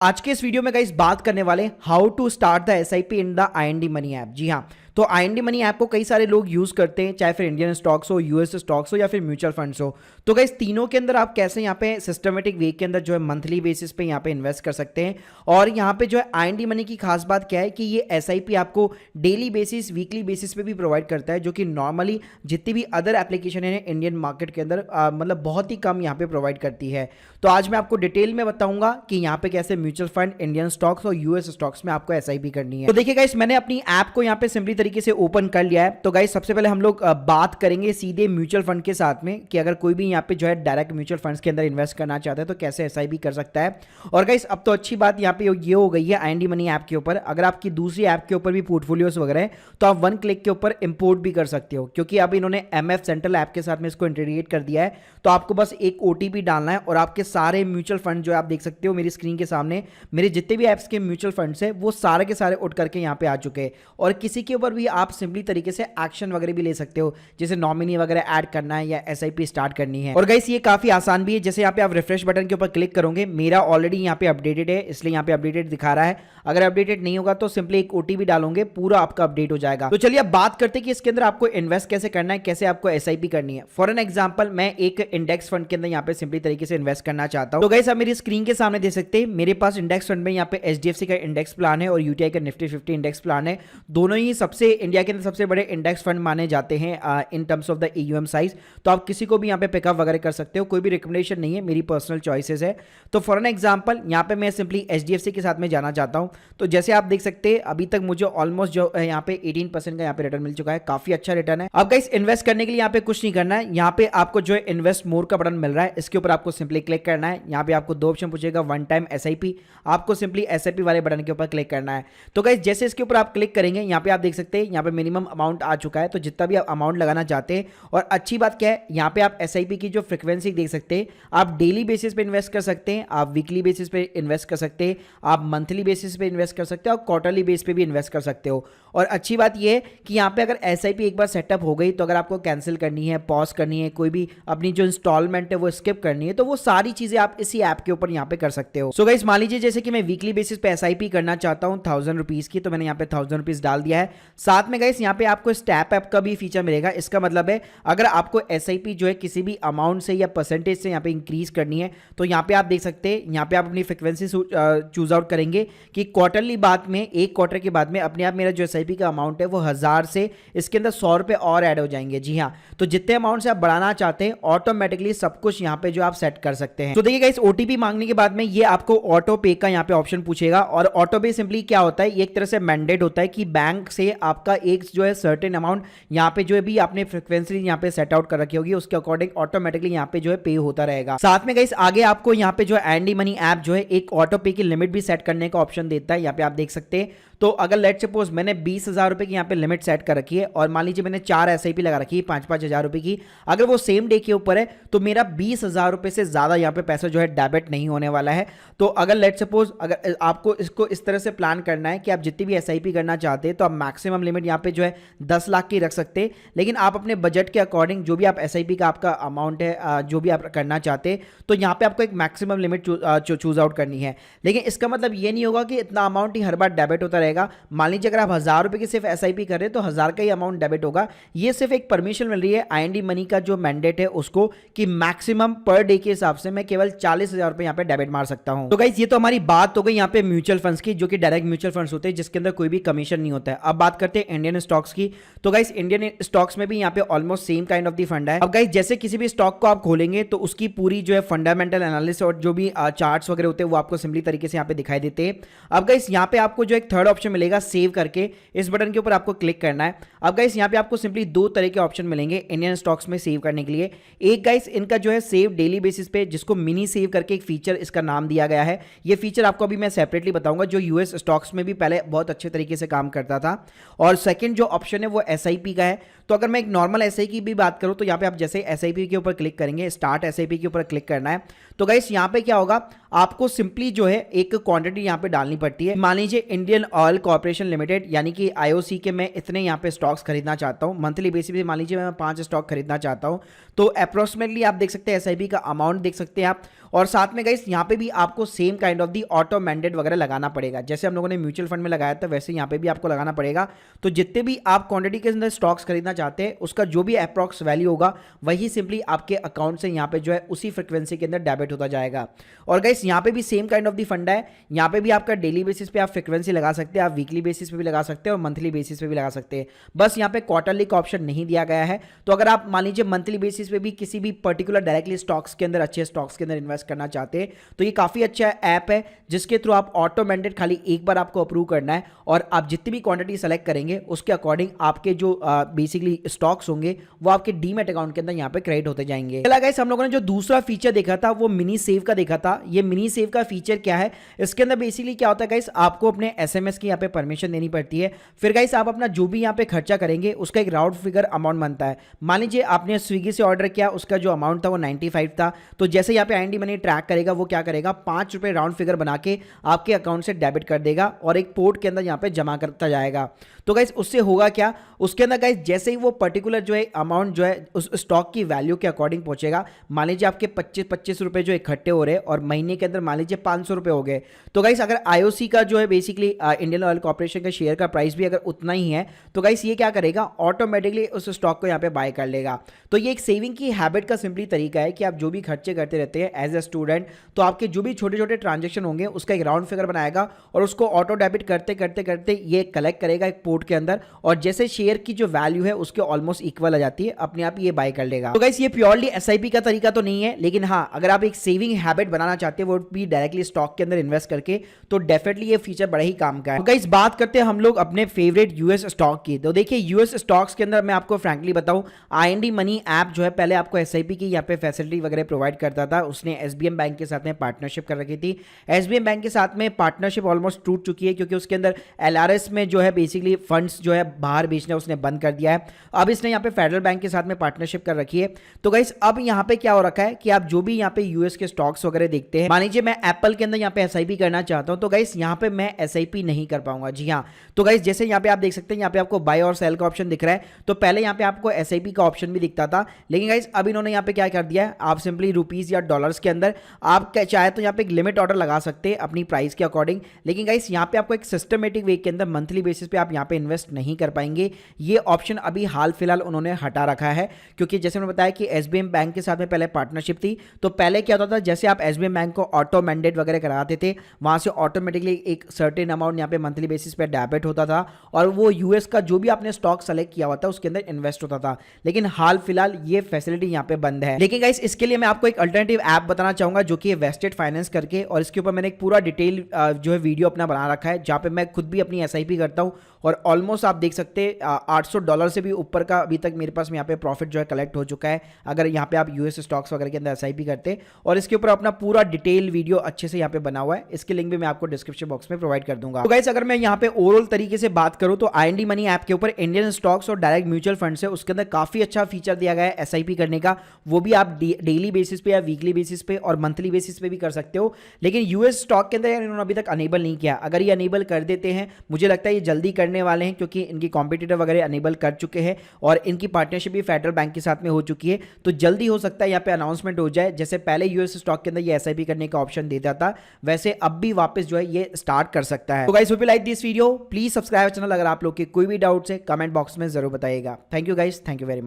आज के इस वीडियो में गाइस बात करने वाले how to start the SIP in the IND money app. जी हाँ, तो आईएनडी मनी ऐप को कई सारे लोग यूज करते हैं, चाहे फिर इंडियन स्टॉक्स हो, यूएस स्टॉक्स हो या फिर म्यूचुअल फंड्स हो। तो गाइस तीनों के अंदर आप कैसे यहाँ पे सिस्टमेटिक वे के अंदर जो है मंथली बेसिस पे यहाँ पे इन्वेस्ट कर सकते हैं। और यहाँ पे जो है आईएनडी मनी की खास बात क्या है कि ये एसआईपी आपको डेली बेसिस, वीकली बेसिस पे भी प्रोवाइड करता है, जो कि नॉर्मली जितनी भी अदर एप्लीकेशन है इंडियन मार्केट के अंदर मतलब बहुत ही कम यहाँ पे प्रोवाइड करती है। तो आज मैं आपको डिटेल में बताऊंगा कि यहाँ पे कैसे म्यूचुअल फंड, इंडियन स्टॉक्स और यूएस स्टॉक्स में आपको एसआईपी करनी है। तो देखिए गाइस, मैंने अपनी ऐप को यहाँ पे सिंपली तरीके से ओपन कर लिया है। तो गाइस सबसे पहले हम लोग बात करेंगे सीधे म्यूचुअल फंड के साथ में कि अगर कोई भी यहाँ पे जो है डायरेक्ट म्यूचुअल फंड्स के अंदर इन्वेस्ट करना चाहता है तो कैसे एसआईपी कर सकता है। और गाइस अब तो अच्छी बात यहाँ पे ये हो गई है आईएनडी मनी ऐप के ऊपर, अगर आपकी दूसरी ऐप के ऊपर भी पोर्टफोलियोज वगैरह है तो आप वन क्लिक के ऊपर इंपोर्ट भी कर सकते हो, क्योंकि अब इन्होंने एमएफ सेंट्रल ऐप के साथ में इसको इंटीग्रेट कर दिया है। तो आपको बस एक ओटीपी डालना है और आपके सारे म्यूचुअल फंड जो आप देख सकते हो मेरी स्क्रीन के सामने, मेरे जितने भी ऐप्स के म्यूचुअल फंड्स हैं वो सारे के सारे उठ करके यहाँ पे आ चुके हैं। और किसी के ऊपर भी आप सिंपली तरीके से एक्शन वगैरह भी ले सकते हो, जैसे नॉमिनी वगैरह ऐड करना है या एसआईपी स्टार्ट करनी है। और गाइस ये काफी आसान भी है, जैसे यहाँ पे आप रिफ्रेश बटन के ऊपर क्लिक करोगे, मेरा ऑलरेडी यहाँ पे अपडेटेड है इसलिए यहाँ पे अपडेटेड दिखा रहा है। अगर अपडेटेड नहीं होगा तो सिंपली एक ओटीपी डालोगे, पूरा आपका अपडेट हो जाएगा। तो चलिए अब बात करते हैं कि इसके अंदर आपको इन्वेस्ट कैसे करना है, कैसे आपको एसआईपी करनी है। फॉर एन एग्जांपल मैं एक इंडेक्स फंड के अंदर यहाँ पे सिंपली तरीके से इन्वेस्ट करना चाहता हूँ। तो गाइस आप मेरी स्क्रीन के सामने देख सकते हैं मेरे पास इंडेक्स फंड में यहाँ पे एचडीएफसी का इंडेक्स प्लान है और यूटीआई का निफ्टी 50 इंडेक्स प्लान है। दोनों ही सबसे इंडिया के अंदर सबसे बड़े इंडेक्स फंड माने जाते हैं in terms of the AUM size. तो आप किसी को भी यहाँ पे पिकअप वगैरह कर सकते हो, कोई भी रिकमेंडेशन नहीं है, मेरी पर्सनल चॉइसेस है। तो फॉर एन एग्जांपल यहाँ पे मैं सिंपली एचडीएफसी के साथ में जाना चाहता हूँ। तो जैसे आप देख सकते हैं अभी तक मुझे ऑलमोस्ट जो यहाँ पे 18% का यहाँ पे रिटर्न मिल चुका है, काफी अच्छा रिटर्न है। अब गाइस इन्वेस्ट करने के लिए यहाँ पे कुछ नहीं करना है, यहाँ पे आपको जो है इन्वेस्ट मोर का बटन मिल रहा है, इसके ऊपर आपको सिंपली क्लिक करना है। यहाँ पे आपको दो ऑप्शन पूछेगा, वन टाइम एसआईपी, आपको सिंपली एसआईपी वाले बटन के ऊपर क्लिक करना है। तो गाइस जैसे इसके ऊपर आप क्लिक करेंगे यहाँ पे आप देख सकते हैं यहाँ पे मिनिमम अमाउंट आ चुका है, तो जितना भी आप अमाउंट लगाना चाहते हैं। और अच्छी बात क्या है, यहाँ पे आप एसआईपी की जो फ्रीक्वेंसी देख सकते हैं, आप डेली बेसिस पे इन्वेस्ट कर सकते हैं, आप वीकली बेसिस पे इन्वेस्ट कर सकते हैं, आप मंथली बेसिस पे इन्वेस्ट कर सकते हैं और क्वार्टरली बेस पे भी इन्वेस्ट कर सकते हो। और अच्छी बात यह है कि यहाँ पे अगर एसआईपी एक बार सेटअप हो गई तो अगर आपको कैंसिल करनी है, पॉज करनी है, कोई भी अपनी जो इंस्टॉलमेंट है वो स्किप करनी है, तो वो सारी चीजें आप इसी ऐप के ऊपर यहाँ पे कर सकते हो। सो गाइस मान लीजिए जैसे कि मैं वीकली बेसिस पे एसआईपी करना चाहता हूँ 1000 रुपीज की, तो मैंने यहाँ पे 1000 रुपीज डाल दिया है। साथ में गाइस यहाँ पे आपको स्टैप ऐप का भी फीचर मिलेगा। इसका मतलब है अगर आपको एसआईपी जो है किसी भी अमाउंट से या परसेंटेज से यहाँ पे इंक्रीज करनी है तो यहाँ पे आप देख सकते हैं यहाँ पे आप अपनी फ्रिक्वेंसी चूज आउट करेंगे कि क्वार्टरली बाद में, एक क्वार्टर के बाद में अपने आप मेरा जो एसआईपी का अमाउंट है वो 1000 से इसके अंदर 100 रुपए और ऐड हो जाएंगे। जी हाँ, तो जितने अमाउंट से आप बढ़ाना चाहते हैं ऑटोमेटिकली सब कुछ यहाँ पे जो आप सेट कर सकते हैं। तो देखिए गाइस ओटीपी मांगने के बाद में ये आपको ऑटो पे का यहाँ पे ऑप्शन पूछेगा। और ऑटो पे सिंपली क्या होता है, एक तरह से मैंडेट होता है कि बैंक से आपका एक जो है सर्टेन अमाउंट यहाँ पे जो है भी आपने फ्रिक्वेंसी यहाँ पे सेट आउट कर रखी होगी उसके अकॉर्डिंग ऑटोमेटिकली यहाँ पे जो है पे होता रहेगा। साथ में गाइस आगे आपको यहाँ पे जो है आईएनडी मनी ऐप जो है एक ऑटो पे की लिमिट भी सेट करने का ऑप्शन देता है। यहाँ पे आप देख सकते हैं, तो अगर लेट सपोज मैंने 20,000 रुपए की यहाँ पे लिमिट सेट कर रखी है और मान लीजिए मैंने 4 एसआईपी लगा रखी है 5-5 हजार रुपए की, अगर वो सेम डे के ऊपर है तो मेरा 20,000 रुपए से ज्यादा यहाँ पे पैसा जो है डेबिट नहीं होने वाला है। तो अगर लेट सपोज अगर आपको इसको इस तरह से प्लान करना है कि आप जितनी भी एसआईपी करना चाहते हैं तो आप मैक्सिमम लिमिट यहाँ पे जो है 10 लाख की रख सकते हैं, लेकिन आप अपने बजट के अकॉर्डिंग जो भी आप एसआईपी का आपका अमाउंट है जो भी आप करना चाहते हैं तो यहाँ पे आपको एक मैक्सिमम लिमिट चूज आउट करनी है। लेकिन इसका मतलब ये नहीं होगा कि इतना अमाउंट ही हर बार डेबिट होता रहेगा। मान लीजिए अगर आप 1000 रुपए की सिर्फ एसआईपी कर रहे हैं तो 1000 का ही अमाउंट डेबिट होगा। ये सिर्फ एक परमिशन मिल रही है आईएनडी मनी का जो मैंडेट है उसको कि मैक्सिमम पर डे के हिसाब से मैं केवल 40,000 रुपए यहाँ पे डेबिट मार सकता हूं। तो गाइस ये तो हमारी बात हो गई यहाँ पे म्यूचुअल फंड्स की, जो कि डायरेक्ट म्यूचुअल फंड्स होते हैं जिसके अंदर कोई भी कमीशन नहीं होता है। अब बात करते हैं इंडियन स्टॉक्स की। तो गाइस इंडियन स्टॉक्स में भी यहाँ पे almost same kind of the fund है। अब गाइस जैसे किसी भी स्टॉक को आप खोलेंगे तो उसकी पूरी जो है फंडामेंटल एनालिसिस और जो भी चार्ट्स वगैरह होते हैं वो आपको सिंपली तरीके से यहाँ पे दिखाई देते हैं। अब गाइस यहाँ पे आपको जो एक थर्ड ऑप्शन मिलेगा सेव करके, इस बटन के ऊपर आपको क्लिक करना है। अब गाइस यहाँ पे आपको सिंपली दो तरह के ऑप्शन मिलेंगे इंडियन स्टॉक्स में सेव करने के लिए। एक गाइस इनका जो है सेव डेली बेसिस पे, जिसको मिनी सेव करके एक फीचर इसका नाम दिया गया है। ये फीचर आपको अभी मैं सेपरेटली बताऊंगा, जो यूएस स्टॉक्स में भी पहले बहुत अच्छे तरीके से काम करता था। और सेकंड जो ऑप्शन है वो एसआईपी का है। तो अगर मैं एक नॉर्मल एसआईपी की भी बात करूं तो यहाँ पे आप जैसे एसआईपी के ऊपर क्लिक करेंगे, स्टार्ट एसआईपी के ऊपर क्लिक करना है। तो गाइस यहाँ पे क्या होगा, आपको सिंपली जो है एक क्वांटिटी यहाँ पे डालनी पड़ती है। मान लीजिए इंडियन ऑयल कॉर्पोरेशन लिमिटेड यानी कि आईओसी के मैं इतने यहाँ पे स्टॉक्स खरीदना चाहता हूँ मंथली बेसिस पे, मान लीजिए मैं 5 स्टॉक खरीदना चाहता हूँ तो अप्रोक्सीमेटली आप देख सकते हैं एसआईपी का अमाउंट देख सकते हैं आप। और साथ में गाइस यहाँ पे भी आपको same kind of the auto mandate वगैरह लगाना पड़ेगा। जैसे हम लोगों ने म्यूचुअल फंड में लगाया था वैसे यहाँ पे भी आपको लगाना पड़ेगा। तो जितने भी आप क्वांटिटी के अंदर स्टॉक्स खरीदना चाहते हैं उसका जो भी अप्रॉक्स वैल्यू होगा वही सिंपली आपके अकाउंट से यहाँ पे जो है उसी फ्रिक्वेंसी के अंदर डेबिट होता जाएगा। और गाइस यहाँ पे भी सेम काइंड ऑफ दी फंडा है, यहाँ पे भी आपका डेली बेसिस पे आप फ्रिक्वेंसी लगा सकते हैं, आप वीकली बेसिस पे भी लगा सकते हैं और मंथली बेसिस पे भी लगा सकते हैं। बस यहाँ पे क्वार्टरली का ऑप्शन नहीं दिया गया है। तो अगर आप मान लीजिए मंथली बेसिस पे भी किसी भी पर्टिकुलर डायरेक्टली स्टॉक्स के अंदर, अच्छे स्टॉक्स के अंदर इन्वेस्ट करना चाहते हैं तो ये काफी अच्छा ऐप है जिसके थ्रू आप ऑटो मैंडेट खाली एक बार आपको अप्रूव करना है और आप जितनी भी क्वांटिटी सेलेक्ट करेंगे उसके अकॉर्डिंग आपके जो बेसिकली स्टॉक्स होंगे वो आपके डीमैट अकाउंट के अंदर यहाँ पे क्रेडिट होते जाएंगे। चला गाइस, हम लोगों ने जो दूसरा फीचर देखा था वो मिनी सेव का देखा था। ये मिनी सेव का फीचर क्या है, इसके अंदर बेसिकली क्या होता है गाइस, आपको अपने एसएमएस की यहाँ पे परमिशन देनी पड़ती है। फिर गाइस आप अपना जो भी यहाँ पे खर्चा करेंगे उसका एक राउंड फिगर अमाउंट बनता है। मान लीजिए आपने स्विगी से ऑर्डर किया, उसका जो अमाउंट था वो 95 था, तो जैसे यहाँ पे आईएनडी मनी ट्रैक करेगा वो क्या करेगा, 5 रुपए राउंड फिगर बना के आपके अकाउंट से डेबिट कर देगा और एक पोर्ट के अंदर यहाँ पे जमा करता जाएगा। तो गाइस उससे होगा क्या, उसके अंदर गाइस जैसे ही वो पर्टिकुलर जो है अमाउंट जो है उस स्टॉक की वैल्यू के अकॉर्डिंग पहुंचेगा, मान लीजिए आपके 25 रुपए जो इकट्ठे हो रहे हैं और महीने के अंदर मान लीजिए 500 रुपए हो गए, तो गाइस अगर आईओसी का जो है बेसिकली इंडियन ऑयल कॉर्पोरेशन का शेयर का प्राइस भी अगर उतना ही है तो गाइस ये क्या करेगा, ऑटोमेटिकली उस स्टॉक को यहाँ पे बाय कर लेगा। तो ये एक सेविंग की हैबिट का सिंपली तरीका है कि आप जो भी खर्चे करते रहते हैं एज ए स्टूडेंट, तो आपके जो भी छोटे छोटे ट्रांजेक्शन होंगे उसका एक राउंड फिगर बनाएगा और उसको ऑटो डेबिट करते करते करते ये कलेक्ट करेगा एक पोर्ट के अंदर, और जैसे शेयर की जो वैल्यू है उसके ऑलमोस्ट इक्वल आ जाती है, अपने आप ये बाय कर लेगा। तो गाइस ये प्योरली एसआईपी का तरीका तो नहीं है, लेकिन हाँ अगर आप एक सेविंग हैबिट बनाना चाहते हैं वो भी डायरेक्टली स्टॉक के अंदर इन्वेस्ट करके, तो डेफिनेटली ये फीचर बड़ा ही काम का है। तो गाइस बात करते हैं हम लोग अपने फेवरेट यूएस स्टॉक की। तो देखिए यूएस स्टॉक्स के अंदर मैं आपको फ्रैंकली बताऊं, आईएनडी मनी ऐप जो है पहले आपको एसआईपी की यहाँ पे फैसिलिटी वगैरह प्रोवाइड करता था। उसने एसबीएम बैंक के साथ में पार्टनरशिप कर रखी थी। एसबीएम बैंक के साथ में पार्टनरशिप ऑलमोस्ट टूट चुकी है क्योंकि उसके अंदर एलआरएस में जो है बेसिकली फंड्स जो है बाहर बेचना उसने बंद कर दिया है। अब इसने यहाँ पे फेडरल बैंक के साथ में पार्टनरशिप कर रखी है। तो गाइस अब यहाँ पे क्या हो रखा है कि आप जो भी यहाँ पे यूएस के स्टॉक्स वगैरह देखते हैं, मान लीजिए मैं एप्पल के अंदर यहाँ पे एसआईपी करना चाहता हूँ, तो गाइस यहाँ पे मैं एसआईपी नहीं कर पाऊंगा। जी हाँ, तो गाइस जैसे यहाँ पे आप देख सकते हैं यहाँ पे आपको बाय और सेल का ऑप्शन दिख रहा है, तो पहले यहाँ पे आपको एसआईपी का ऑप्शन भी दिखता था, लेकिन गाइस अब इन्होंने यहाँ पे क्या कर दिया है, आप सिंपली रुपीज या डॉलर्स के अंदर आप चाहे तो यहाँ पे एक लिमिट ऑर्डर लगा सकते हैं अपनी प्राइस के अकॉर्डिंग, लेकिन गाइस यहाँ पे आपको एक सिस्टमेटिक वे के अंदर मंथली बेसिस पे आप यहाँ पे इन्वेस्ट नहीं कर पाएंगे। ये ऑप्शन अभी हाल फिलहाल उन्होंने हटा रखा है क्योंकि जैसे मैंने बताया कि एसबीएम बैंक के साथ में पहले पार्टनरशिप थी, तो पहले क्या होता था जैसे आप एसबीएम बैंक को ऑटो मैंडेट वगैरह कराते थे वहां से ऑटोमेटिकली एक सर्टेन अमाउंट यहाँ पे मंथली बेसिस पे डेबिट होता था और वो यूएस का जो भी आपने स्टॉक सेलेक्ट किया हुआ था उसके अंदर इन्वेस्ट होता था। लेकिन हाल फिलहाल ये फैसिलिटी यहाँ पे बंद है। लेकिन गाइस इसके लिए मैं आपको एक अल्टरनेटिव ऐप बताना चाहूंगा जो कि वेस्टेड फाइनेंस करके, और इसके ऊपर मैंने एक पूरा डिटेल जो है वीडियो अपना बना रखा है जहां पे मैं खुद भी अपनी एसआईपी करता हूं और ऑलमोस्ट आप देख सकते हैं $800 से भी ऊपर का अभी तक मेरे पास में यहाँ पे प्रॉफिट जो है कलेक्ट हो चुका है अगर यहाँ पे आप यूएस स्टॉक्स वगैरह के अंदर एसआईपी करते हैं। और इसके ऊपर अपना पूरा डिटेल वीडियो अच्छे से यहाँ पे बना हुआ है, इसके लिंक भी मैं आपको डिस्क्रिप्शन बॉक्स में प्रोवाइड कर दूंगा। तो गाइस अगर मैं यहाँ पे ओवरऑल तरीके से बात करूँ तो आईएनडी मनी ऐप के ऊपर इंडियन स्टॉक्स और डायरेक्ट म्यूचुअल फंड है उसके अंदर काफी अच्छा फीचर दिया गया है एसआईपी करने का, वो भी आप डेली बेसिस पे या वीकली बेसिस पे और मंथली बेसिस पे भी कर सकते हो। लेकिन यूएस स्टॉक के अंदर इन्होंने अभी तक अनेबल नहीं किया। अगर ये अनेबल कर देते हैं, मुझे लगता है ये जल्दी करने वाले हैं क्योंकि इनकी कॉम्पिटिटर वगैरह अनेबल कर चुके हैं और इनकी पार्टनरशिप भी फेडरल बैंक के साथ में हो चुकी है, तो जल्दी हो सकता है यहाँ पे अनाउंसमेंट हो जाए। जैसे पहले यूएस स्टॉक के अंदर ये एसआईपी करने का ऑप्शन देता था वैसे अब भी वापस जो है ये स्टार्ट कर सकता है। तो guys hope you like this video, please subscribe channel. अगर आप लोग के कोई भी डाउट्स है कमेंट बॉक्स में जरूर बताइएगा। Thank you guys, thank you very much.